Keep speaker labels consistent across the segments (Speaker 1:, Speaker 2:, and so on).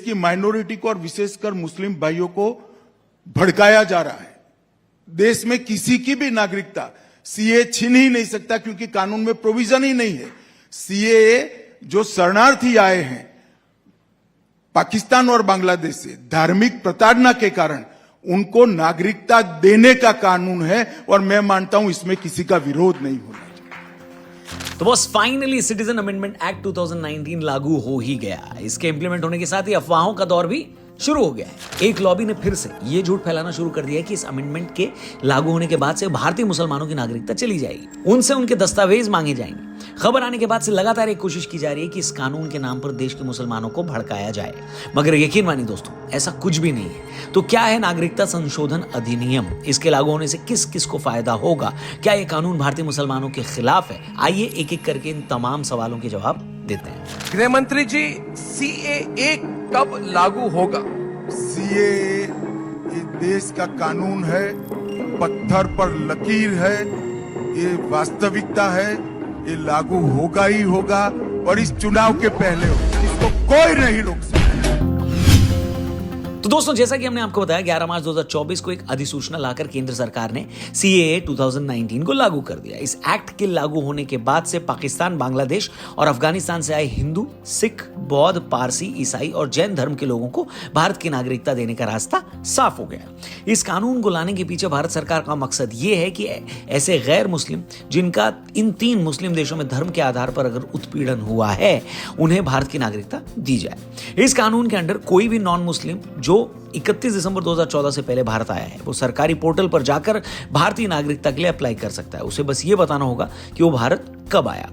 Speaker 1: की माइनॉरिटी को और विशेषकर मुस्लिम भाइयों को भड़काया जा रहा है। देश में किसी की भी नागरिकता सीए छीन ही नहीं सकता, क्योंकि कानून में प्रोविजन ही नहीं है। सीए जो शरणार्थी आए हैं पाकिस्तान और बांग्लादेश से धार्मिक प्रताड़ना के कारण, उनको नागरिकता देने का कानून है, और मैं मानता हूं इसमें किसी का विरोध नहीं होना।
Speaker 2: तो बस फाइनली सिटीजन अमेंडमेंट एक्ट 2019 लागू हो ही गया। इसके इंप्लीमेंट होने के साथ ही अफवाहों का दौर भी शुरू हो गया है। एक लॉबी ने फिर से ये झूठ फैलाना शुरू कर दिया है कि इस अमेंडमेंट के लागू होने के बाद से भारतीय मुसलमानों की नागरिकता चली जाएगी, उनसे उनके दस्तावेज मांगे जाएंगे। खबर आने के बाद से लगातार एक कोशिश की जा रही है कि इस कानून के नाम पर देश के मुसलमानों को भड़काया जाए, मगर यकीन मानिए दोस्तों, ऐसा कुछ भी नहीं है। तो क्या है नागरिकता संशोधन अधिनियम? इसके लागू होने से किस किस को फायदा होगा? क्या यह कानून भारतीय मुसलमानों के खिलाफ है? आइए एक एक करके इन तमाम सवालों के जवाब देते हैं।
Speaker 3: गृह मंत्री जी, सीएए कब लागू होगा?
Speaker 1: सीए ये देश का कानून है, पत्थर पर लकीर है, ये वास्तविकता है, ये लागू होगा ही होगा, और इस चुनाव के पहले होगा। इसको कोई नहीं रोक सकता।
Speaker 2: तो दोस्तों, जैसा कि हमने आपको बताया, 11 मार्च 2024 को एक अधिसूचना लाकर केंद्र सरकार ने सीएए 2019 को लागू कर दिया। इस एक्ट के लागू होने के बाद से पाकिस्तान, बांग्लादेश और अफगानिस्तान से आए हिंदू, सिख, बौद्ध, पारसी, ईसाई और जैन धर्म के लोगों को भारत की नागरिकता देने का रास्ता साफ हो गया। इस कानून को लाने के पीछे भारत सरकार का मकसद ये है कि ऐसे गैर मुस्लिम जिनका इन 3 मुस्लिम देशों में धर्म के आधार पर अगर उत्पीड़न हुआ है, उन्हें भारत की नागरिकता दी जाए। इस कानून के अंडर कोई भी नॉन मुस्लिम जो 31 दिसंबर 2014 से पहले भारत आया है, वो सरकारी पोर्टल पर जाकर भारतीय नागरिकता के लिए अप्लाई कर सकता है। उसे बस ये बताना होगा कि वो भारत कब आया।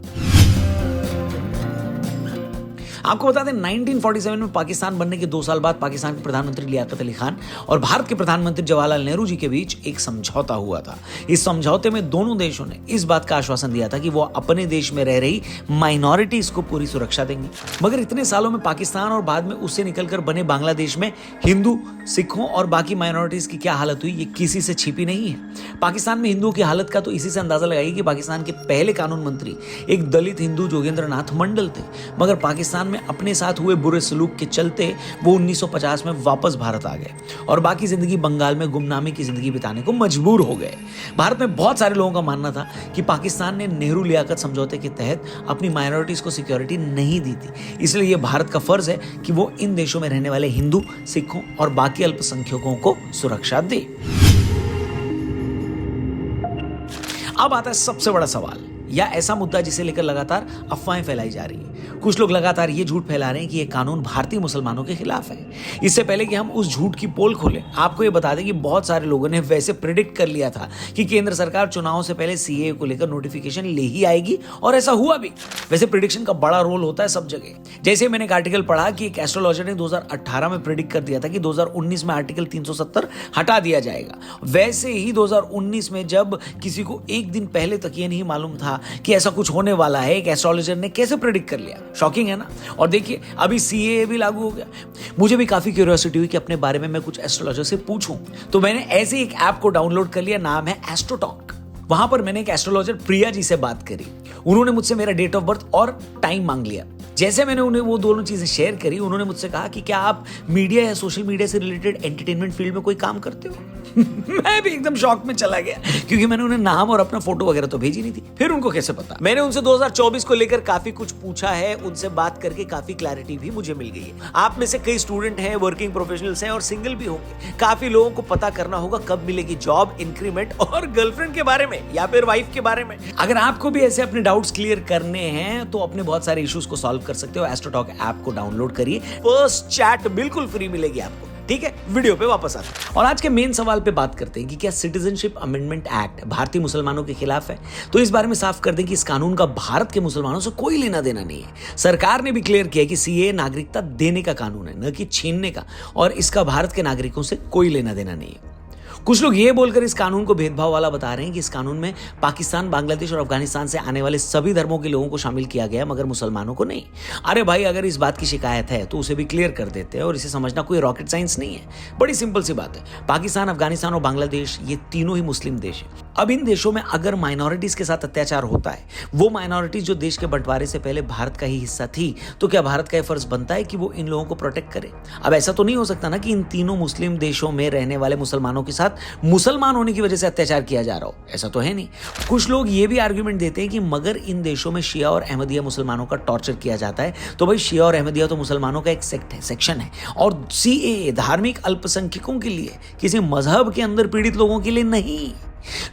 Speaker 2: आपको बता दें, 1947 में पाकिस्तान बनने के 2 साल बाद पाकिस्तान के प्रधानमंत्री लियाकत अली खान और भारत के प्रधानमंत्री जवाहरलाल नेहरू जी के बीच एक समझौता हुआ था। इस समझौते में दोनों देशों ने इस बात का आश्वासन दिया था कि वो अपने देश में रह रही माइनॉरिटीज को पूरी सुरक्षा देंगे। मगर इतने सालों में पाकिस्तान और बाद में उससे निकलकर बने बांग्लादेश में हिंदू, सिखों और बाकी माइनॉरिटीज की क्या हालत हुई, ये किसी से छिपी नहीं है। पाकिस्तान में हिंदुओं की हालत का तो इसी से अंदाजा लगाइए कि पाकिस्तान के पहले कानून मंत्री एक दलित हिंदू जोगेंद्र नाथ मंडल थे, मगर पाकिस्तान में अपने साथ हुए बुरे सलूक के चलते वो 1950 में वापस भारत आ गए और बाकी जिंदगी बंगाल में गुमनामी की जिंदगी बिताने को मजबूर हो गए। भारत में बहुत सारे लोगों का मानना था कि पाकिस्तान ने नेहरू लियाकत समझौते के तहत अपनी माइनॉरिटीज को सिक्योरिटी नहीं दी थी, इसलिए यह भारत का फर्ज है कि वो इन देशों में रहने वाले हिंदू, सिखों और बाकी अल्पसंख्यकों को सुरक्षा दे। अब आता है सबसे बड़ा सवाल, या ऐसा मुद्दा जिसे लेकर लगातार अफवाहें फैलाई जा रही हैं। कुछ लोग लगातार ये झूठ फैला रहे हैं कि ये कानून भारतीय मुसलमानों के खिलाफ है। इससे पहले कि हम उस झूठ की पोल खोलें, आपको ये बता दें कि बहुत सारे लोगों ने वैसे प्रेडिक्ट कर लिया था कि केंद्र सरकार चुनावों से पहले सीएए को लेकर नोटिफिकेशन ले ही आएगी, और ऐसा हुआ भी। वैसे प्रेडिक्शन का बड़ा रोल होता है सब जगह। जैसे मैंने एक आर्टिकल पढ़ा कि एक एस्ट्रोलॉजर ने 2018 में प्रेडिक्ट कर दिया था कि 2019 में आर्टिकल 370 हटा दिया जाएगा। वैसे ही 2019 में जब किसी को एक दिन पहले तक ये नहीं मालूम था कि ऐसा कुछ होने वाला है, एक एस्ट्रोलॉजर ने कैसे प्रेडिक्ट कर लिया। शॉकिंग है ना। और देखिए, अभी सीएए भी लागू हो गया। मुझे भी काफी क्यूरियोसिटी हुई कि अपने बारे में मैं कुछ एस्ट्रोलॉजर से पूछूं, तो मैंने ऐसे एक ऐप को डाउनलोड कर लिया, नाम है एस्ट्रोटॉक। वहां पर मैंने एक एस्ट्रोलॉजर प्रिया जी से बात करी। उन्होंने मुझसे मेरा डेट ऑफ बर्थ और टाइम मांग लिया। जैसे मैंने उन्हें वो दोनों चीजें शेयर करी, उन्होंने मुझसे कहा कि क्या आप मीडिया या सोशल मीडिया से रिलेटेड एंटरटेनमेंट फील्ड में कोई काम करते हो? मैं भी एकदम शॉक में चला गया, क्योंकि मैंने उन्हें नाम और अपना फोटो वगैरह तो भेजी नहीं थी। फिर उनको कैसे पता? मैंने उनसे 2024 को लेकर काफी कुछ पूछा है। उनसे बात करके काफी क्लैरिटी भी मुझे मिल गई है। आप में से कई स्टूडेंट हैं, वर्किंग प्रोफेशनल्स हैं और सिंगल भी होंगे। काफी लोगों को पता करना होगा कब मिलेगी जॉब, इंक्रीमेंट और गर्लफ्रेंड के बारे में या फिर वाइफ के बारे में। अगर आपको भी ऐसे अपने डाउट्स क्लियर करने हैं तो अपने बहुत सारे इश्यूज को सॉल्व कर सकते हो। एस्ट्रोटॉक ऐप को डाउनलोड करिए, फर्स्ट चैट बिल्कुल फ्री मिलेगी आपको। ठीक है, वीडियो पे वापस आते हैं और आज के मेन सवाल पे बात करते हैं कि क्या सिटीजनशिप अमेंडमेंट एक्ट भारतीय मुसलमानों के खिलाफ है। तो इस बारे में साफ कर दें कि इस कानून का भारत के मुसलमानों से कोई लेना देना नहीं है। सरकार ने भी क्लियर किया कि सीए नागरिकता देने का कानून है, न कि छीनने का, और इसका भारत के नागरिकों से कोई लेना देना नहीं है। कुछ लोग ये बोलकर इस कानून को भेदभाव वाला बता रहे हैं कि इस कानून में पाकिस्तान, बांग्लादेश और अफगानिस्तान से आने वाले सभी धर्मों के लोगों को शामिल किया गया मगर मुसलमानों को नहीं। अरे भाई, अगर इस बात की शिकायत है तो उसे भी क्लियर कर देते हैं और इसे समझना कोई रॉकेट साइंस नहीं है। बड़ी सिंपल सी बात है। पाकिस्तान, अफगानिस्तान और बांग्लादेश ये तीनों ही मुस्लिम देश हैं। अब इन देशों में अगर माइनॉरिटीज के साथ अत्याचार होता है, वो माइनॉरिटीज जो देश के बंटवारे से पहले भारत का ही हिस्सा थी, तो क्या भारत का यह फर्ज बनता है कि वो इन लोगों को प्रोटेक्ट करे? अब ऐसा तो नहीं हो सकता ना कि इन तीनों मुस्लिम देशों में रहने वाले मुसलमानों के साथ मुसलमान होने की वजह से अत्याचार किया जा रहा हो। ऐसा तो है नहीं। कुछ लोग ये भी आर्ग्यूमेंट देते हैं कि मगर इन देशों में शिया और अहमदिया मुसलमानों का टॉर्चर किया जाता है, तो भाई शिया और अहमदिया तो मुसलमानों का एक सेक्शन है और सीएए धार्मिक अल्पसंख्यकों के लिए, किसी मजहब के अंदर पीड़ित लोगों के लिए नहीं।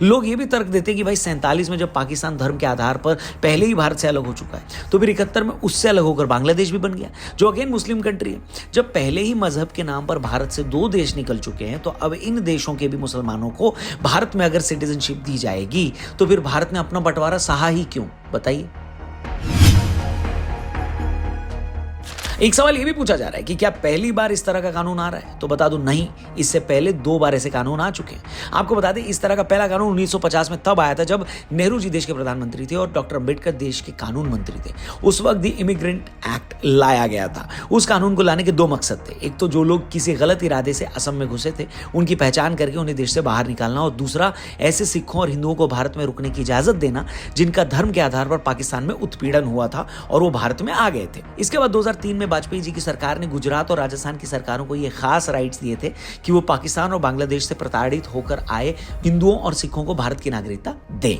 Speaker 2: लोग ये भी तर्क देते हैं कि भाई 47 में जब पाकिस्तान धर्म के आधार पर पहले ही भारत से अलग हो चुका है, तो फिर 71 में उससे अलग होकर बांग्लादेश भी बन गया, जो अगेन मुस्लिम कंट्री है। जब पहले ही मजहब के नाम पर भारत से 2 देश निकल चुके हैं, तो अब इन देशों के भी मुसलमानों को भारत में अगर सिटीजनशिप दी जाएगी, तो फिर भारत ने अपना बंटवारा सहा ही क्यों? बताइए। एक सवाल यह भी पूछा जा रहा है कि क्या पहली बार इस तरह का कानून आ रहा है? तो बता दूं, नहीं, इससे पहले 2 बार ऐसे कानून आ चुके हैं। आपको बता दें, इस तरह का पहला कानून 1950 में तब आया था जब नेहरू जी देश के प्रधानमंत्री थे और डॉक्टर अंबेडकर देश के कानून मंत्री थे। उस वक्त दी इमिग्रेंट एक्ट लाया गया था। उस कानून को लाने के 2 मकसद थे। एक तो जो लोग किसी गलत इरादे से असम में घुसे थे, उनकी पहचान करके उन्हें देश से बाहर निकालना, और दूसरा ऐसे सिखों और हिंदुओं को भारत में रुकने की इजाजत देना जिनका धर्म के आधार पर पाकिस्तान में उत्पीड़न हुआ था और वो भारत में आ गए थे। इसके बाद 2003 में वाजपेयी जी की सरकार ने गुजरात और राजस्थान की सरकारों को यह खास राइट्स दिए थे कि वो पाकिस्तान और बांग्लादेश से प्रताड़ित होकर आए हिंदुओं और सिखों को भारत की नागरिकता दें।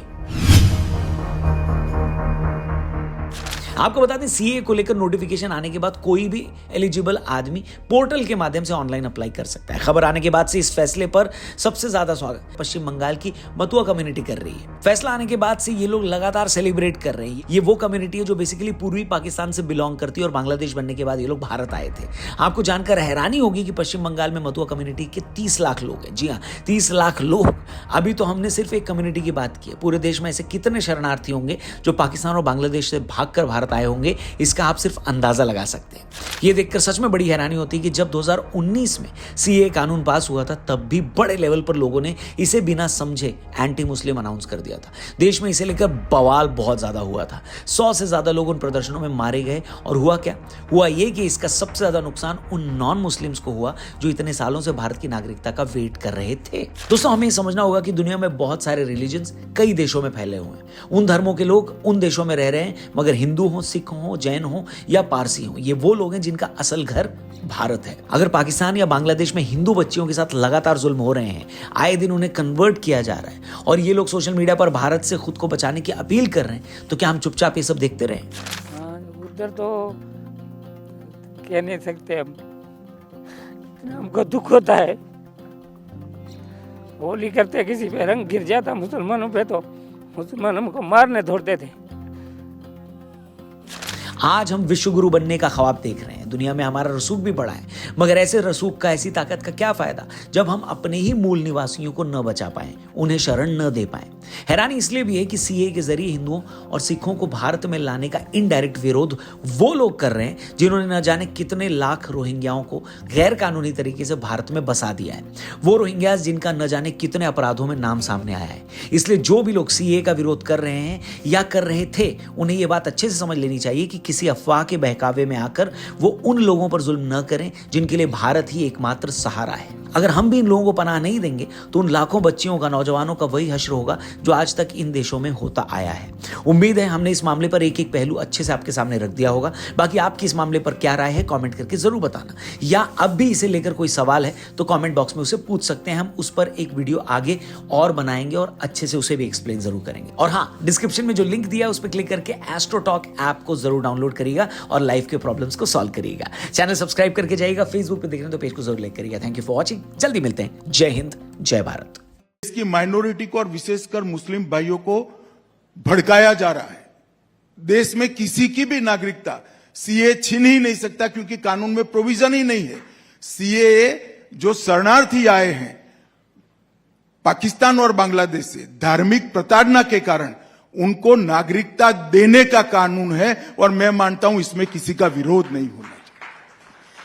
Speaker 2: आपको बता दें, सीए को लेकर नोटिफिकेशन आने के बाद कोई भी एलिजिबल आदमी पोर्टल के माध्यम से ऑनलाइन अप्लाई कर सकता है। खबर आने के बाद से इस फैसले पर सबसे ज्यादा स्वागत पश्चिम बंगाल की मतुआ कम्युनिटी कर रही है। फैसला आने के बाद से ये लोग लगातार सेलिब्रेट कर रहे हैं। ये वो कम्युनिटी है जो बेसिकली पूर्वी पाकिस्तान से बिलोंग करती है और बांग्लादेश बनने के बाद ये लोग भारत आए थे। आपको जानकर हैरानी होगी कि पश्चिम बंगाल में मतुआ कम्युनिटी के 30 लाख लोग हैं। जी हाँ, 30 लाख लोग। अभी तो हमने सिर्फ एक कम्युनिटी की बात की है। पूरे देश में ऐसे कितने शरणार्थी होंगे जो पाकिस्तान और बांग्लादेश से भागकर भारत आए होंगे, इसका आप सिर्फ अंदाजा लगा सकते हैं। यह देखकर सच में बड़ी हैरानी होती है कि जब 2019 में सीए कानून पास हुआ था, तब भी बड़े लेवल पर लोगों ने इसे बिना समझे एंटी मुस्लिम अनाउंस कर दिया था। देश में इसे लेकर बवाल बहुत ज्यादा हुआ था। 100 से ज्यादा लोग उन प्रदर्शनों में मारे गए। और हुआ क्या? हुआ यह कि इसका सबसे ज्यादा नुकसान उन नॉन मुस्लिम्स को हुआ जो इतने सालों से भारत की नागरिकता का वेट कर रहे थे। दोस्तों, हमें समझना होगा कि दुनिया में बहुत सारे रिलीजन्स कई देशों में फैले हुए हैं। उन धर्मों के लोग उन देशों में रह रहे हैं, मगर हिंदू हो, सिख हो, जैन हो या पारसी हो, ये वो लोग हैं जिनका असल घर भारत है। अगर पाकिस्तान या बांग्लादेश में हिंदू बच्चियों के साथ लगातार जुल्म हो रहे हैं, आए दिन उन्हें कन्वर्ट किया जा रहा है और ये लोग सोशल मीडिया पर भारत से खुद को बचाने की अपील कर रहे हैं, तो क्या हम चुपचाप ये सब देखते रहें?
Speaker 4: उधर तो कह नहीं सकते हम, हमको दुख होता है। होली करते किसी पे रंग गिर जाता मुसलमानों पे तो मुसलमान हमको मारने दौड़ते थे।
Speaker 2: आज हम विश्व गुरु बनने का ख्वाब देख रहे हैं। दुनिया में हमारा रसूख भी बड़ा है, मगर ऐसे रसूख का, ऐसी ताकत का क्या फायदा जब हम अपने ही मूल निवासियों को न बचा पाए, उन्हें शरण न दे पाए। हैरानी इसलिए भी है कि सीए के जरिए हिंदुओं और सिखों को भारत में लाने का इनडायरेक्ट विरोध वो लोग कर रहे हैं जिन्होंने न जाने कितने लाख रोहिंग्याओं को गैर कानूनी तरीके से भारत में बसा दिया है। वो रोहिंग्यास जिनका न जाने कितने अपराधों में नाम सामने आया है। इसलिए जो भी लोग सीए का विरोध कर रहे हैं या कर रहे थे, उन्हें यह बात अच्छे से समझ लेनी चाहिए कि किसी अफवाह के बहकावे में आकर वो उन लोगों पर जुल्म न करें जिनके लिए भारत ही एकमात्र सहारा है। अगर हम भी इन लोगों को पनाह नहीं देंगे तो उन लाखों बच्चियों का, नौजवानों का वही हश्र होगा जो आज तक इन देशों में होता आया है। उम्मीद है हमने इस मामले पर एक एक पहलू अच्छे से आपके सामने रख दिया होगा। बाकी आपकी इस मामले पर क्या राय है, कमेंट करके जरूर बताना, या अब भी इसे लेकर कोई सवाल है तो कमेंट बॉक्स में उसे पूछ सकते हैं। हम उस पर एक वीडियो आगे और बनाएंगे और अच्छे से उसे भी एक्सप्लेन जरूर करेंगे। और हाँ, डिस्क्रिप्शन में जो लिंक दिया है उस पर क्लिक करके एस्ट्रोटॉक ऐप को जरूर डाउनलोड करिएगा और लाइफ के प्रॉब्लम्स को सॉल्व करिएगा। चैनल सब्सक्राइब करके जाइएगा। फेसबुक पे देख रहे हैं तो पेज को जरूर लाइक करिएगा। Thank you for watching. जल्दी मिलते हैं। जय हिंद, जय भारत।
Speaker 1: इसकी माइनॉरिटी को और विशेषकर मुस्लिम भाइयों को भड़काया जा रहा है। देश में किसी की भी नागरिकता सीए छीन ही नहीं सकता, क्योंकि कानून में प्रोविजन ही नहीं है। सीए जो शरणार्थी आए हैं पाकिस्तान और बांग्लादेश से धार्मिक प्रताड़ना के कारण, उनको नागरिकता देने का कानून है और मैं मानता हूं इसमें किसी का विरोध नहीं होना।